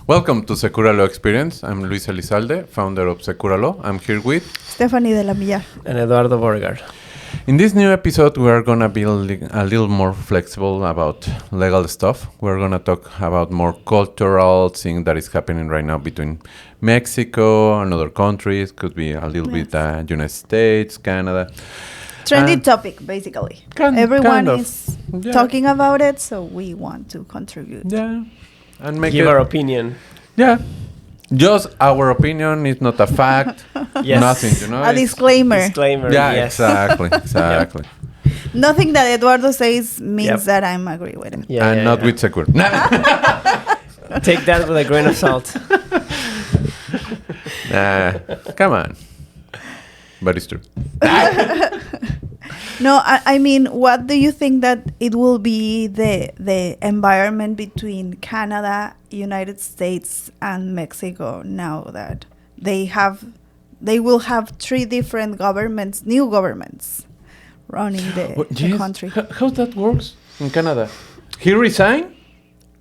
Welcome to Securalo Experience. I'm Luis Elizalde, founder of Securalo. I'm here with Stephanie de la Millar and Eduardo Borgar. In this new episode, we are going to be a little more flexible about legal stuff. We're going to talk about more cultural thing that is happening right now between Mexico and other countries. Could be a little bit United States, Canada. Trendy topic, basically. Everyone is talking about it, so we want to contribute. Yeah. And make Give our opinion. Yeah. Just our opinion is not a fact. Yes. Nothing, you know. A disclaimer. Disclaimer. Yeah, yes. exactly. Nothing that Eduardo says means that I'm agree with him. Yeah, and not with Secure. Take that with a grain of salt. Come on. But it's true. No, I mean, what do you think that it will be the environment between Canada, United States, and Mexico now that they will have three different governments, new governments, running the country? How that works in Canada? He resigned?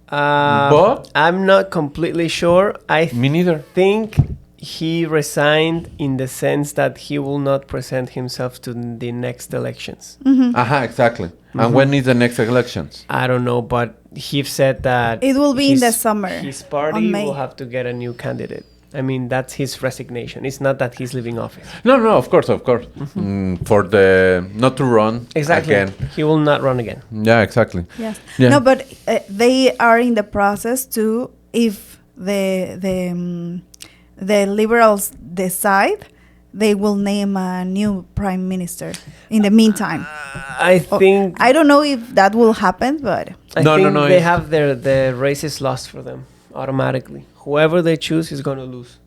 But I'm not completely sure. Me neither. Think he resigned in the sense that he will not present himself to the next elections. Mm-hmm. Exactly. Mm-hmm. And when is the next elections? I don't know, but he said that it will be in the summer. His party will have to get a new candidate. I mean, that's his resignation. It's not that he's leaving office. No, of course. Mm-hmm. For the not to run again. He will not run again. Yeah, exactly. Yes. Yeah. No, but they are in the process to, if the Liberals decide, they will name a new prime minister in the meantime. I think... I don't know if that will happen, but... I think they have the races lost for them automatically. Whoever they choose is going to lose.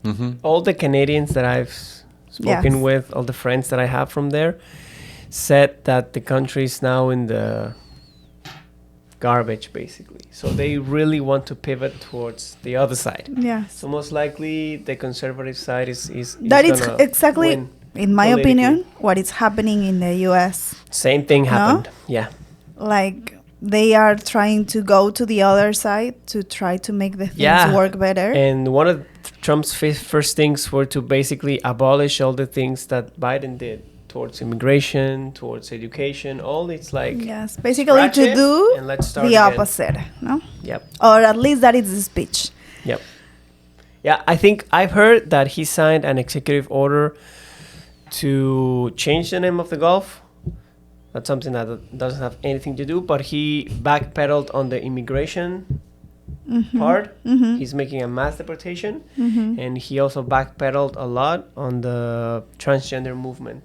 Mm-hmm. All the Canadians that I've spoken with, all the friends that I have from there, said that the country is now in the garbage, basically. So they really want to pivot towards the other side. Yeah. So most likely the conservative side is that is exactly, in my opinion, what is happening in the US. Same thing happened. Yeah. Like they are trying to go to the other side to try to make the things work better. And one of Trump's first things were to basically abolish all the things that Biden did towards immigration, towards education, all it's like... Yes, basically to do the opposite, no? Yep. Or at least that is the speech. Yep. Yeah, I think I've heard that he signed an executive order to change the name of the Gulf. That's something that doesn't have anything to do, but he backpedaled on the immigration part. Mm-hmm. He's making a mass deportation, and he also backpedaled a lot on the transgender movement.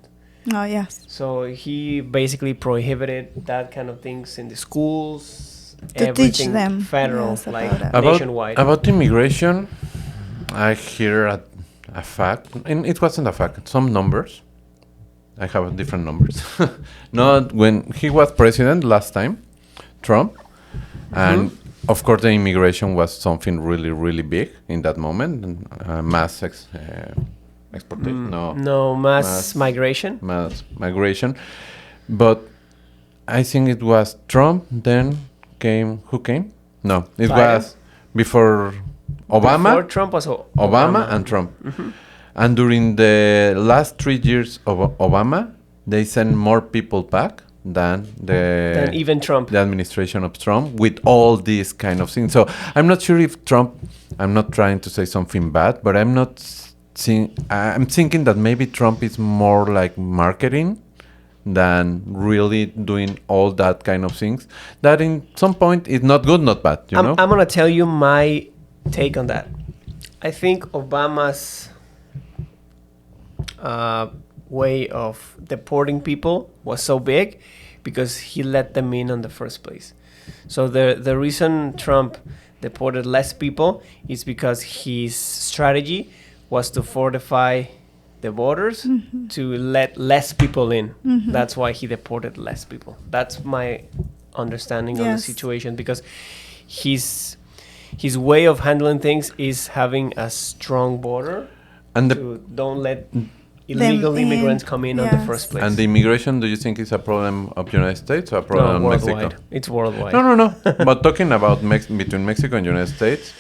Oh, yes. So he basically prohibited that kind of things in the schools. To teach them. Federal, nationwide. About immigration, I hear a fact, and it wasn't a fact, some numbers. I have different numbers. Not when he was president last time, Trump, and of course the immigration was something really, really big in that moment, mass exportation. Mass migration. Mass migration. But I think it was Trump, then who came? No, it Biden. was before Obama. Before Trump was Obama and Trump. Mm-hmm. And during the last 3 years of Obama, they sent more people back than even Trump. The administration of Trump, with all these kind of things. So I'm not sure if Trump, I'm not trying to say something bad, but I'm thinking that maybe Trump is more like marketing than really doing all that kind of things. That in some point is not good, not bad. You know? I'm going to tell you my take on that. I think Obama's way of deporting people was so big because he let them in on the first place. So the reason Trump deported less people is because his strategy was to fortify the borders to let less people in. That's why he deported less people. That's my understanding of the situation, because his way of handling things is having a strong border and don't let illegal immigrants come in on the first place. And the immigration, do you think is a problem of United States or a problem of Mexico? It's worldwide. No. But talking about between Mexico and United States,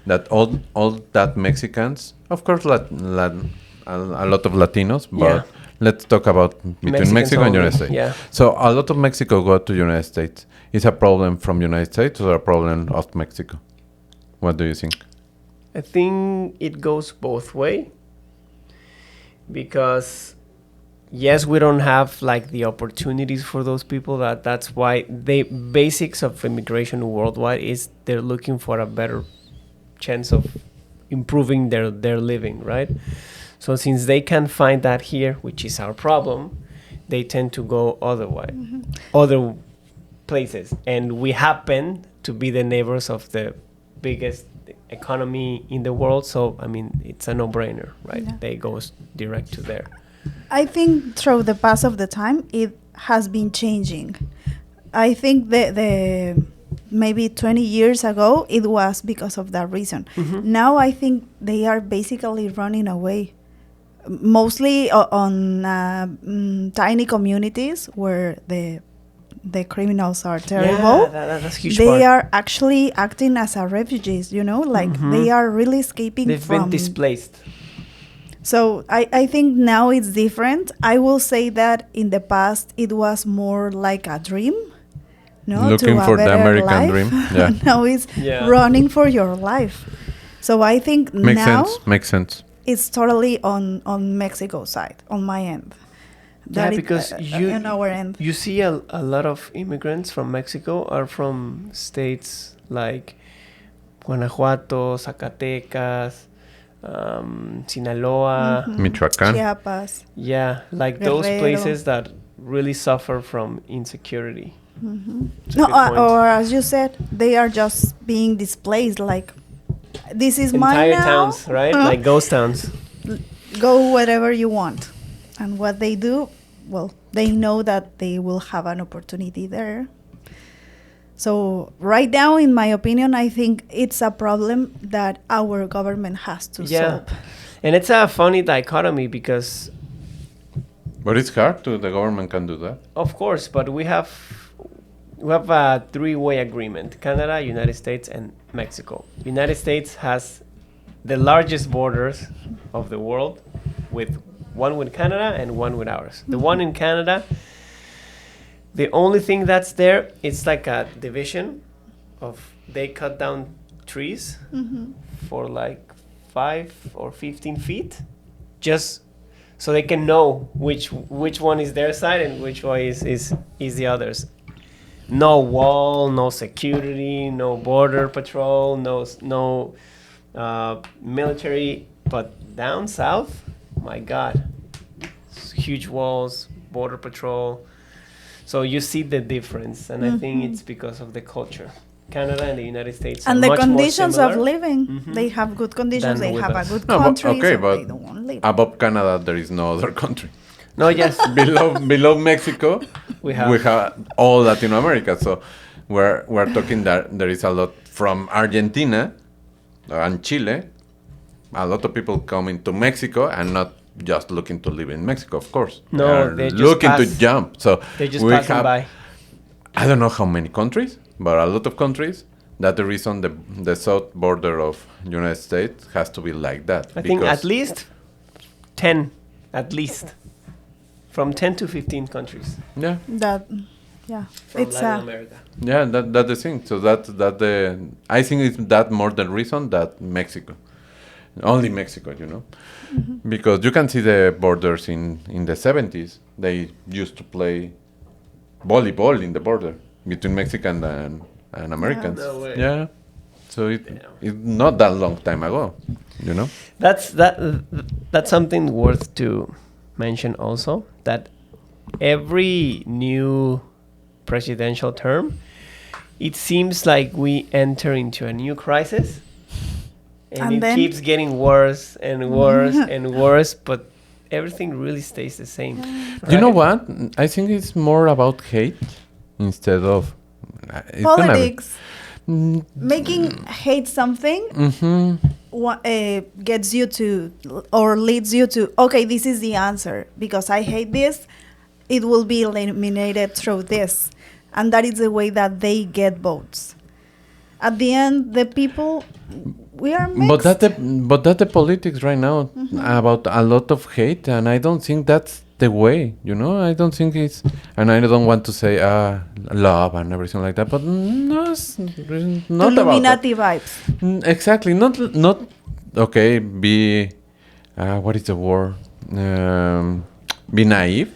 that all that Mexicans, of course, a lot of Latinos, but Yeah. let's talk about between Mexicans Mexico and only, United States. yeah. So a lot of Mexico go to United States. Is a problem from United States or a problem of Mexico? What do you think? I think it goes both way, because yes, we don't have like the opportunities for those people. That's why the basics of immigration worldwide is they're looking for a better chance of improving their living, right? So since they can't find that here, which is our problem, they tend to go other places, and we happen to be the neighbors of the biggest economy in the world. So I mean, it's a no-brainer, right? Yeah. They go direct to there. I think through the pass of the time, it has been changing. I think the maybe 20 years ago, it was because of that reason. Now I think they are basically running away, mostly on tiny communities where the criminals are terrible. Yeah, that's a huge They part. are actually acting as a refugees, like they are really escaping They've from. been displaced. So I think now it's different. I will say that in the past it was more like a dream. No, Looking to a for the better American life. dream. Yeah. Now it's Yeah. running for your life. So I think Makes now sense. Makes sense. it's totally on Mexico side, on my end. Yeah, because on our end. you see a lot of immigrants from Mexico are from states like Guanajuato, Zacatecas, Sinaloa. Michoacán. Chiapas. Yeah, like those Guerrero. places that really suffer from insecurity. It's a No, good point. or as you said, they are just being displaced. Like, this is mine Entire now. towns, right? Like ghost towns. Go wherever you want. And what they do, well, they know that they will have an opportunity there. So right now, in my opinion, I think it's a problem that our government has to solve. And it's a funny dichotomy because, But it's hard to, the government can do that. of course, but we have a three-way agreement: Canada, United States, and Mexico. United States has the largest borders of the world, with one with Canada and one with ours. The one in Canada, the only thing that's there, it's like a division of, they cut down trees for like 5 or 15 feet, just so they can know which one is their side and which one is the others. No wall, no security, no border patrol, no military. But down south, my God, huge walls, border patrol. So you see the difference, and I think it's because of the culture. Canada and the United States And are the much more conditions of similar. living. They have good conditions. Than They with have us. a good No, but- country. okay, so but they don't want to live. Above Canada, there is no other country. No, yes, below Mexico, we have. all Latin America. So we're talking that there is a lot from Argentina and Chile. A lot of people coming to Mexico and not just looking to live in Mexico, of course. No, They are they just looking to pass. jump. So They're just we passing have, by. I don't know how many countries, but a lot of countries. That the reason the south border of United States has to be like that. I think because- at least 10, at least. From 10 to 15 countries Yeah. That, yeah, from it's Latin America. Yeah, that's the thing. So that the I think it's that more the reason that Mexico, only Mexico, because you can see the borders in the 70s. They used to play volleyball in the border between Mexican and Americans. No way. Yeah, so Damn. it's not that long time ago, That's something worth to mention also, that every new presidential term, it seems like we enter into a new crisis, and And it then- keeps getting worse and worse and worse, but everything really stays the same. You know right? what? I think it's more about hate instead of it's gonna be- politics. Mm, Making hate something mhm. gets you to, or leads you to, okay, this is the answer. Because I hate this, it will be eliminated through this. And that is the way that they get votes. At the end, the people we are mixed. But that the politics right now about a lot of hate, and I don't think that's the way. I don't think it's, and I don't want to say love and everything like that. But no, it's not about that. Illuminati vibes. Exactly. Not okay. Be what is the word? Be naive.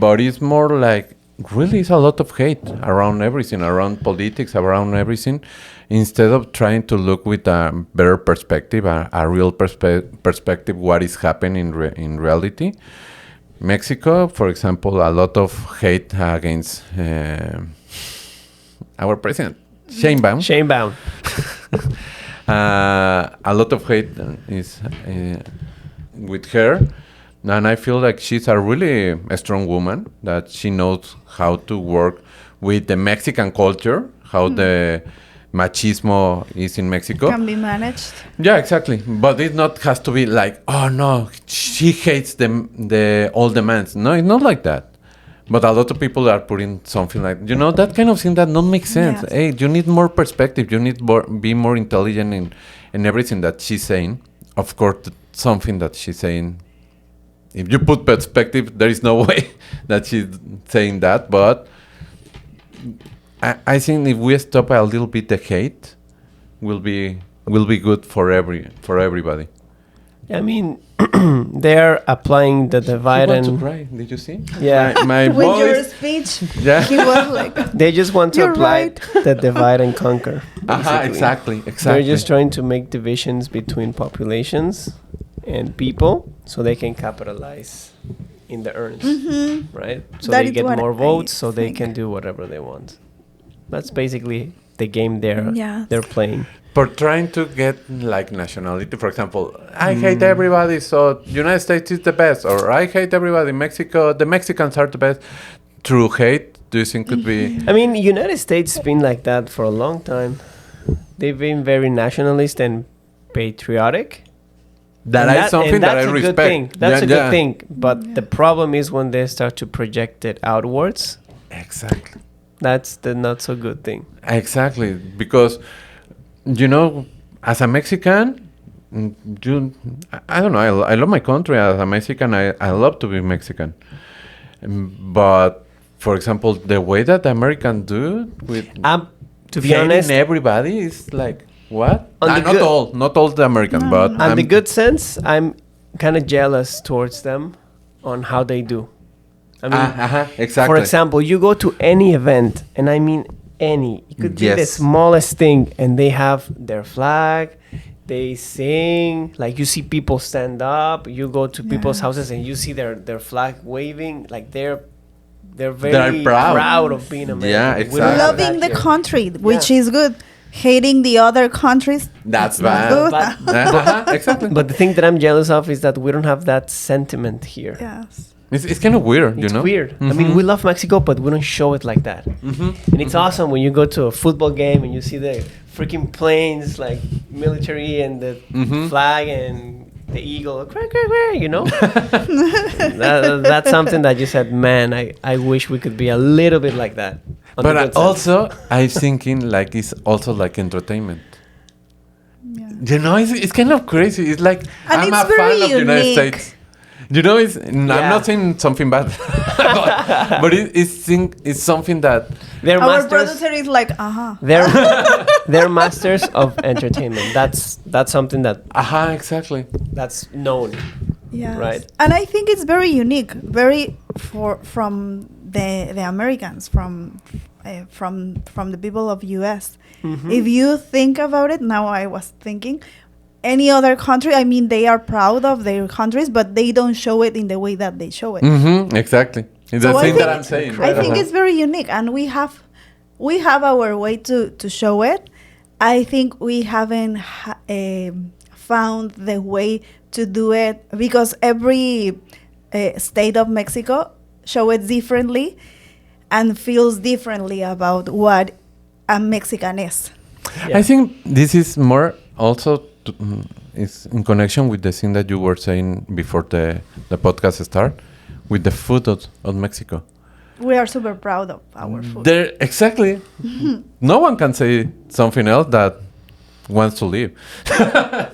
But it's more like really it's a lot of hate around everything, around politics, around everything. Instead of trying to look with a better perspective, a real perspective, what is happening in reality. Mexico, for example, a lot of hate against our president, Sheinbaum. Sheinbaum. A lot of hate is with her. And I feel like she's a really strong woman, that she knows how to work with the Mexican culture, how the machismo is in Mexico. Can be managed. Yeah, exactly. But it not has to be like, oh no, she hates the all the men. No, it's not like that. But a lot of people are putting something like, that kind of thing that don't make sense. Yes. Hey, you need more perspective. You need be more intelligent in everything that she's saying. Of course, something that she's saying, if you put perspective, there is no way that she's saying that. But I think if we stop a little bit the hate, will be good for everybody. I mean, they're applying the divide I want to and cry. Did you see? yeah, my With your voice. speech, Yeah. he was like, they just want to You're apply right. the divide and conquer. basically. Exactly. They're just trying to make divisions between populations and people so they can capitalize in the earns, right? So That they is get what more I votes so they think. can do whatever they want. That's basically the game Yeah. they're playing. For trying to get like nationality, for example, I hate everybody, so United States is the best, or I hate everybody, Mexico, the Mexicans are the best. Through hate, do you think could be? I mean, United States been like that for a long time. They've been very nationalist and patriotic. That And is something that I that's a respect. good thing. That's a Yeah. good thing. But the problem is when they start to project it outwards. Exactly. That's the not so good thing. Exactly, because as a Mexican, I don't know. I love my country. As a Mexican, I love to be Mexican. But for example, the way that the Americans do with To be hating honest, everybody is like what? On the Not all the Americans, but on the good sense, I'm kind of jealous towards them on how they do. I mean, exactly. for example, you go to any event, and I mean any. It could be the Yes. smallest thing, and they have their flag. They sing. Like you see people stand up. You go to people's Yes. houses, and you see their flag waving. Like they're very proud. proud of being American. Yeah, We don't exactly. have loving that the here. country, which Yeah. is good. Hating the other countries, That's not bad. good. But- Exactly. But the thing that I'm jealous of is that we don't have that sentiment here. Yes. It's kind of weird, It's you know. weird. I mean, we love Mexico, but we don't show it like that. And it's awesome when you go to a football game and you see the freaking planes, like military, and the flag and the eagle, you know. That's something that you said, man. I wish we could be a little bit like that. on the But good sense. also, I'm thinking like it's also like entertainment. Yeah. It's kind of crazy. It's like And I'm it's a fan very of the United unique. States. I'm not saying something bad, but it's something that They're Our masters. producer is like, They're masters of entertainment. That's something exactly. that's known. yes. Right. And I think it's very unique, very from the Americans, from the people of US. If you think about it, now I was thinking, any other country, I mean, they are proud of their countries, but they don't show it in the way that they show it. Exactly. It's So the I thing that think- I'm saying. I think it's very unique, and we have our way to show it. I think we haven't found the way to do it because every state of Mexico show it differently and feels differently about what a Mexican is. Yeah. I think this is more also is in connection with the thing that you were saying before the podcast start with the food of Mexico. We are super proud of our food. There exactly. No one can say something else that wants to live.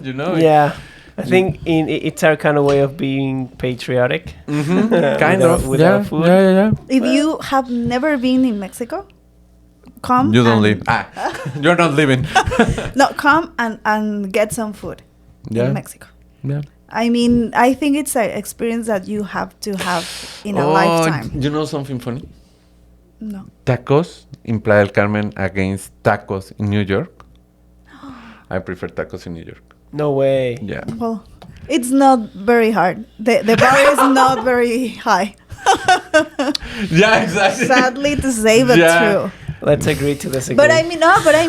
You know? Yeah. I think it's our kind of way of being patriotic. Kind of. With our food. Yeah. If you have never been in Mexico, come. You don't and- live. You're not living. No, come and get some food Yeah. in Mexico. Yeah. I mean, I think it's an experience that you have to have in a lifetime. You know something funny? No. Tacos in Playa del Carmen against tacos in New York. I prefer tacos in New York. No way. Yeah. Well, it's not very hard. The bar is not very high. Yeah, exactly. Sadly to say, but Yeah. true. Let's agree to disagree. But I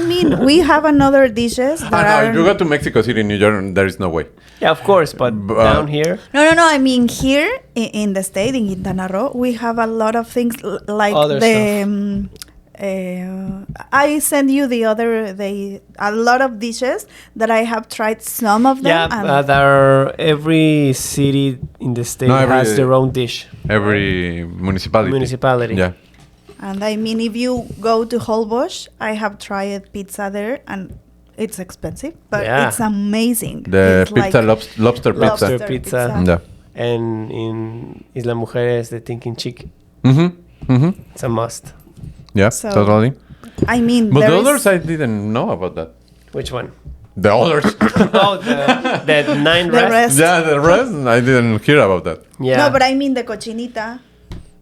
mean, we have another dishes that No, are. you go to Mexico City, New York, there is no way. Yeah, of course, but down here, No. I mean, here in the state, in Quintana Roo, we have a lot of things like Other the. I sent you the other a lot of dishes that I have tried some of them. yeah, and there are, every city in the state No, every- has their own dish. Every municipality. Yeah. And I mean, if you go to Holbox, I have tried pizza there, and it's expensive, but Yeah. it's amazing. The It's pizza, like lobster pizza. Lobster pizza. Yeah. And in Isla Mujeres, the thinking chick. It's a must. Yeah, So, totally. I mean, But there the is- others, I didn't know about that. Which one? The others. Oh, the nine The rest. rest. Yeah, the rest, I didn't hear about that. Yeah. No, but I mean the cochinita.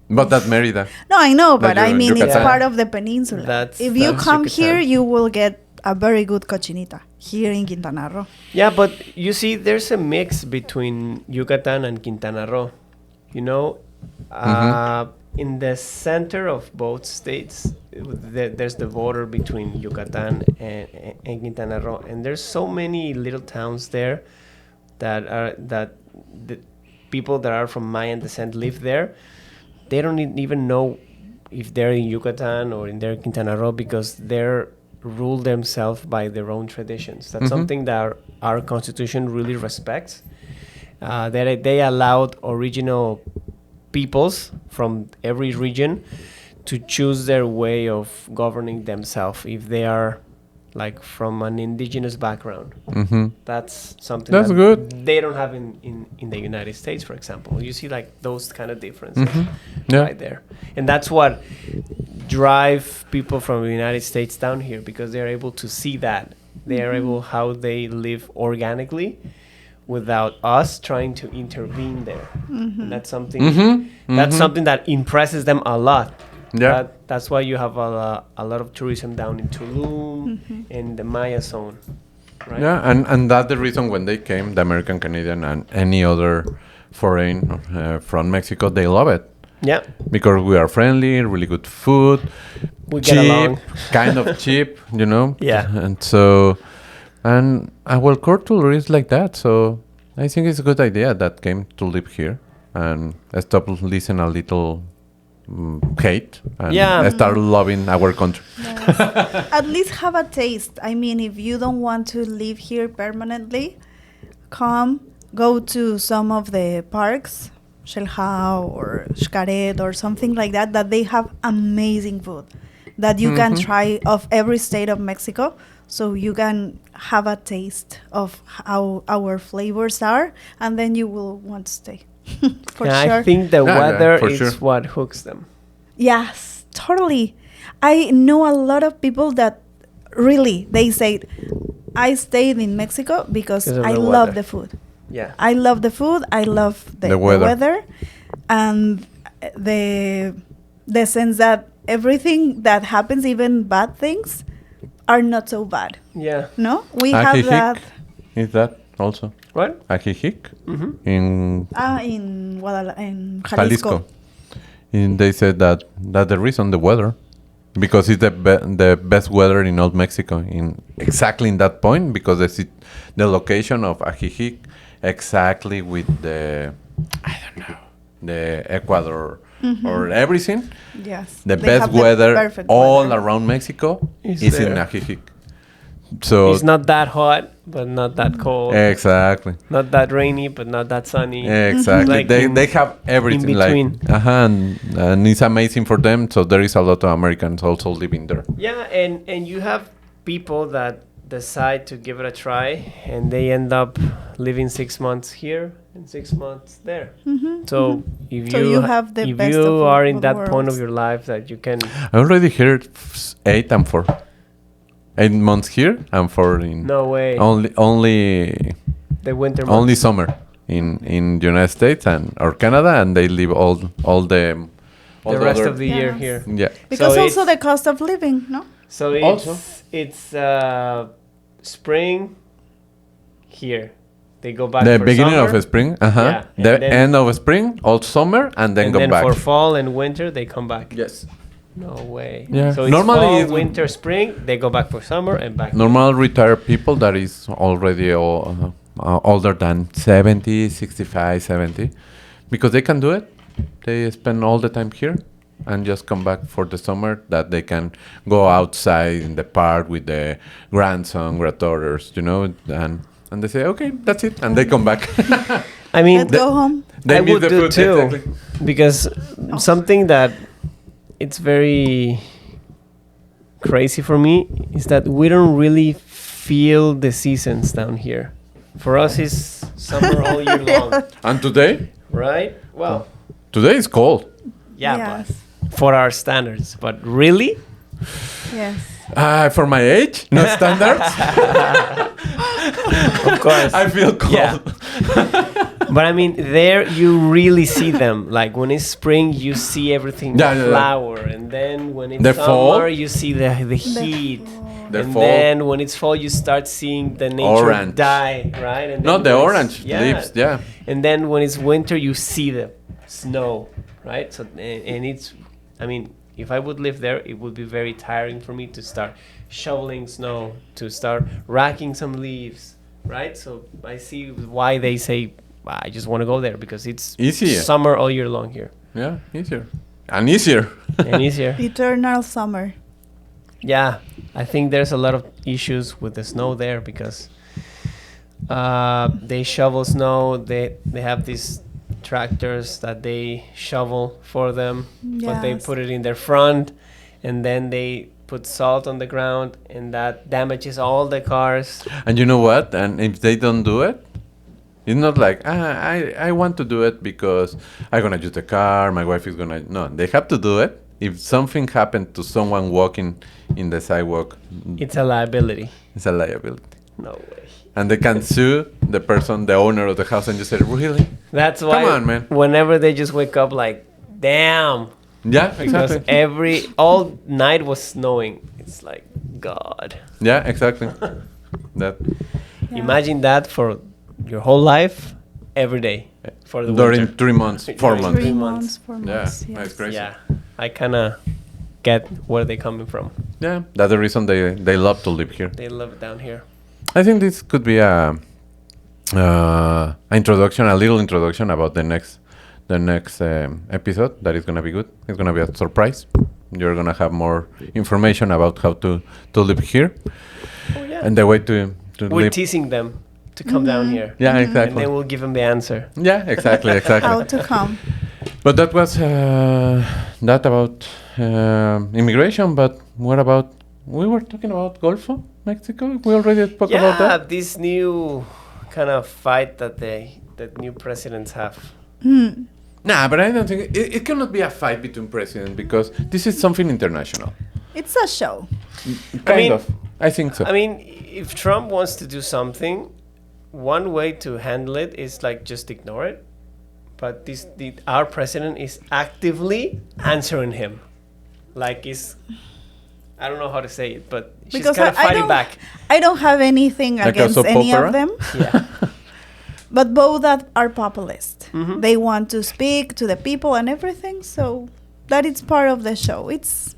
But that Merida. No, I know, but That I you- mean, it's Yucatan. part of the peninsula. If you that's come Yucatan. here, you will get a very good cochinita here in Quintana Roo. Yeah, but you see, there's a mix between Yucatan and Quintana Roo. You know, in the center of both states, there's the border between Yucatan and Quintana Roo, and there's so many little towns there that the people that are from Mayan descent live there. They don't even know if they're in Yucatan or in their Quintana Roo because they're ruled themselves by their own traditions. That's something that our constitution really respects. That they allowed original peoples from every region to choose their way of governing themselves if they are like from an indigenous background. That's something That's that good. they don't have in the United States, for example. You see like those kind of differences Yeah. right there. And that's what drive people from the United States down here because they're able to see that. They are able how they live organically without us trying to intervene there. And that's something that's something that impresses them a lot. Yeah. That's why you have a lot of tourism down in Tulum and the Maya zone. Right? Yeah, and that's the reason when they came, the American, Canadian, and any other foreign from Mexico, they love it. Yeah. Because we are friendly, really good food, We cheap, get along. kind of cheap, you know? Yeah. And so, and our culture is like that. So I think it's a good idea that came to live here and stop listen a little hate and Yeah. start loving our country. Yes. At least have a taste. I mean, if you don't want to live here permanently, come, go to some of the parks, Xelhao or Xcaret or something like that, that they have amazing food that you can try of every state of Mexico. So you can have a taste of how our flavors are, and then you will want to stay. For Yeah, sure. I think the Yeah, weather for is sure. what hooks them. Yes, totally. I know a lot of people that really they say, I stayed in Mexico because Because of I the love weather. the food. Yeah. I love the food. I love the The weather. weather, and the sense that everything that happens, even bad things, are not so bad. Yeah. No, we have Ajijic that is that also? What? Ajijic Mm-hmm. in in in Jalisco. Jalisco. And they said that that's the reason, the weather, because it's the best weather in all Mexico, in exactly in that point, because the location of Ajijic exactly with the the Ecuador or everything. Yes, The they best have the weather perfect all weather. around Mexico Is is in there. Ajijic. So It's not that hot, but not that cold. exactly. Not that rainy, but not that sunny. Exactly. Like they in- they have everything between. like and it's amazing for them. So there is a lot of Americans also living there. Yeah, and you have people that decide to give it a try, and they end up living 6 months here and 6 months there. So if So you you have the if best you of are both in that point of worlds. your life that you can, I already heard 8 and 4. 8 months here and 4 in no way, only the winter only months. summer in the United States and or Canada, and they live all the The rest other- of the year Yes. here. yeah. Because So also it's- the cost of living, no? So Also. it's spring here. They go back The for beginning summer, of spring, Yeah, and the then- end of spring, all summer, and then and go then back. for fall and winter they come back. Yes. No way. Yeah. So it's Normally fall, it would- winter, spring. They go back for summer and back. Normal retired people that is already older than 70, 65, 70, because they can do it. They spend all the time here and just come back for the summer that they can go outside in the park with the grandson, granddaughters, and they say, okay, that's it. And they come back. I mean, Let's go home. They I miss would the do food, too, exactly. because something that it's very crazy for me is that we don't really feel the seasons down here. For us, it's summer all year long, And today? right? Well, Today is cold. yeah, Yes. but for our standards. But really, Yes. For my age, no standards. of course. I feel cold. Yeah. But I mean, there you really see them. Like when it's spring, you see everything Yeah, yeah, yeah. flower, and then when it's The summer, fall? you see the heat. The And fall. then when it's fall, you start seeing the nature Orange. die, right? And Not then the when it's- orange leaves, yeah. And then when it's winter, you see the snow, right? So and it's, I mean, if I would live there, it would be very tiring for me to start shoveling snow, to start racking some leaves, right? So I see why they say, I just want to go there because it's Easier. summer all year long here Yeah, easier. And easier. and easier. Eternal summer. Yeah, I think there's a lot of issues with the snow there because they shovel snow. They have these tractors that they shovel for them, but they Yes. put it in their front, and then they put salt on the ground, and that damages all the cars. And you know what? And if they don't do it, it's not like, I want to do it because I'm going to use the car, my wife is going to... No, they have to do it. If something happened to someone walking in the sidewalk, It's a liability. it's a liability. No way. And they can sue the person, the owner of the house, and you say, really? That's why Come on, man. whenever they just wake up like, damn, Yeah, because exactly. all night was snowing. It's like, God. Yeah, exactly. That Yeah. Imagine that for your whole life, every day for the during winter. 3 months, 4 During months. 3 months. months, 4 Yeah, months. that's Yes. crazy. Yeah, I kind of get where they're coming from. Yeah, that's the reason they love to live here. They live down here. I think this could be a little introduction about the next episode. That is gonna be good. It's gonna be a surprise. You're gonna have more information about how to live here Oh yeah. and the way to We're live. teasing them to come down here, Yeah, and exactly. then we'll give them the answer. Yeah, exactly, How exactly. to come. But that was that about immigration. But what about? We were talking about Gulf of Mexico. We already spoke about Yeah, that. this new kind of fight that new presidents have. Hmm. Nah, but I don't think it cannot be a fight between presidents because this is something international. It's a show. Kind of. I think so. I mean, if Trump wants to do something, one way to handle it is like just ignore it. But our president is actively answering him, like I don't know how to say it, but she's Because kind of I fighting don't- back. I don't have anything Like a against soap any opera? of them, Yeah, but both that are populist. Mhm. They want to speak to the people and everything, so that is part of the show. It's,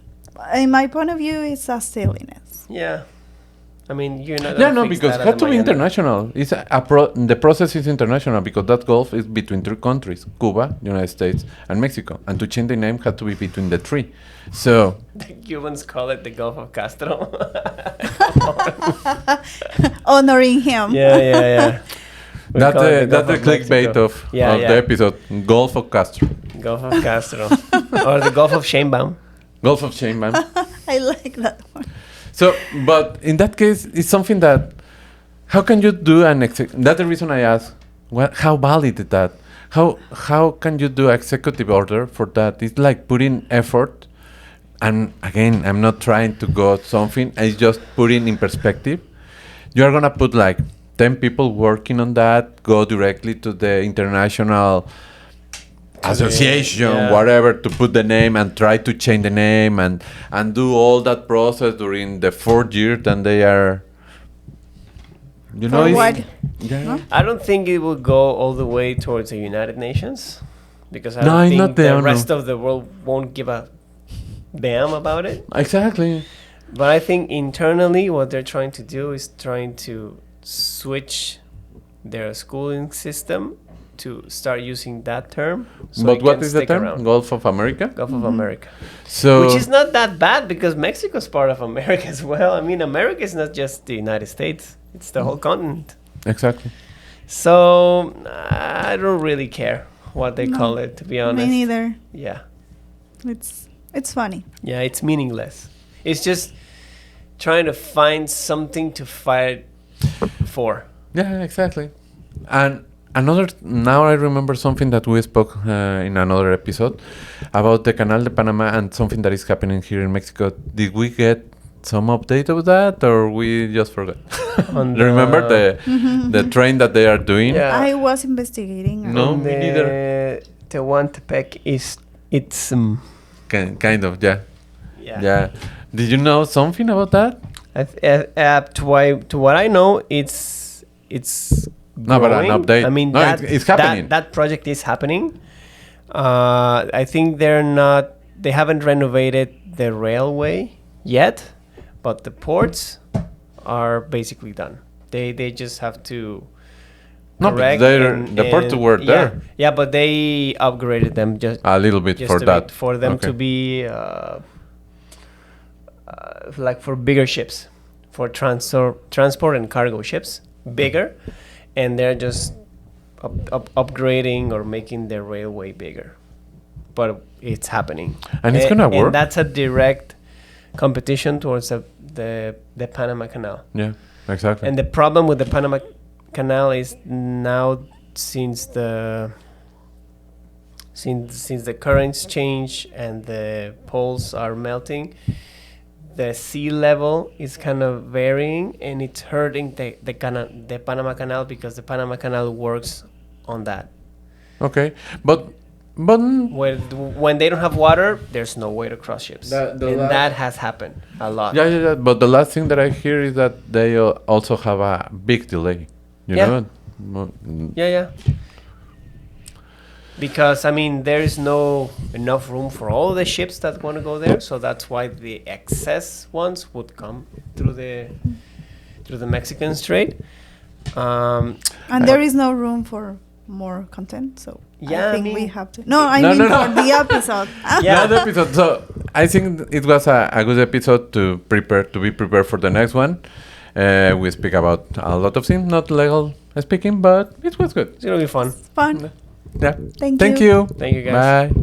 in my point of view, it's a silliness. yeah. I mean, you're not. yeah, gonna no, fix because that it at has the to be Miami. international. It's the process is international because that Gulf is between 3 countries: Cuba, United States, and Mexico. And to change the name had to be between the 3. So The Cubans call it the Gulf of Castro. Honoring him. yeah. We that's call it the Gulf of clickbait Mexico. of Yeah, the yeah. episode: Gulf of Castro, Gulf of Castro, or the Gulf of Sheinbaum. Gulf of Shame, man. I like that one. So, but in that case, it's something that how can you do that's the reason I ask. How valid is that? How can you do executive order for that? It's like putting effort. And again, I'm not trying to go something. It's just putting in perspective. You are gonna put like 10 people working on that. Go directly to the international association, Yeah. whatever, to put the name and try to change the name and do all that process during the 4 years. Then they are. You know, For it's, what? yeah. No? I don't think it will go all the way towards the United Nations because I No, don't it's think not the there, no. rest of the world won't give a damn about it. Exactly. But I think internally, what they're trying to do is trying to switch their schooling system to start using that term. So But it what can is the stick term? around. Gulf of America? Gulf of America. So Which is not that bad because Mexico is part of America as well. I mean, America is not just the United States, it's the whole continent. exactly. So I don't really care what they No, call it, to be honest. Me neither. Yeah. It's funny. Yeah, it's meaningless. It's just trying to find something to fight for. Yeah, exactly. And another now I remember something that we spoke in another episode about the Canal de Panama and something that is happening here in Mexico. Did we get some update of that, or we just forgot? On Remember the- the train that they are doing? Yeah. I was investigating. No, On me neither. Tehuantepec it's Kind of, yeah. yeah. Yeah. Did you know something about that? To what I know, it's No, but an growing. update. I mean, No, it's happening. That project is happening. I think they haven't renovated the railway yet, but the ports are basically done. They just have to No, but correct the ports were there. Yeah, but they upgraded them just A little bit just for a that. bit for them Okay. to be like for bigger ships, for transport and cargo ships, bigger, and they're just upgrading or making the railway bigger. But it's happening, And it's gonna work? And that's a direct competition towards the Panama Canal. Yeah, exactly. And the problem with the Panama Canal is now since the currents change and the poles are melting, the sea level is kind of varying and it's hurting the Panama Canal because the Panama Canal works on that. Okay, but When they don't have water, there's no way to cross ships, that has happened a lot. yeah. But the last thing that I hear is that they also have a big delay. You Yeah. know? Yeah. Because I mean, there is no enough room for all the ships that want to go there, so that's why the excess ones would come through the Mexican Strait. And there is no room for more content, so Yeah, I think I mean- we have to. No, I No, mean no, no. for the episode. Yeah. Another episode. So I think it was a good episode to be prepared for the next one. We speak about a lot of things, not legal speaking, but it was good. It's gonna be fun. Fun. Yeah. Thank Thank you. you. Thank you, guys. Bye.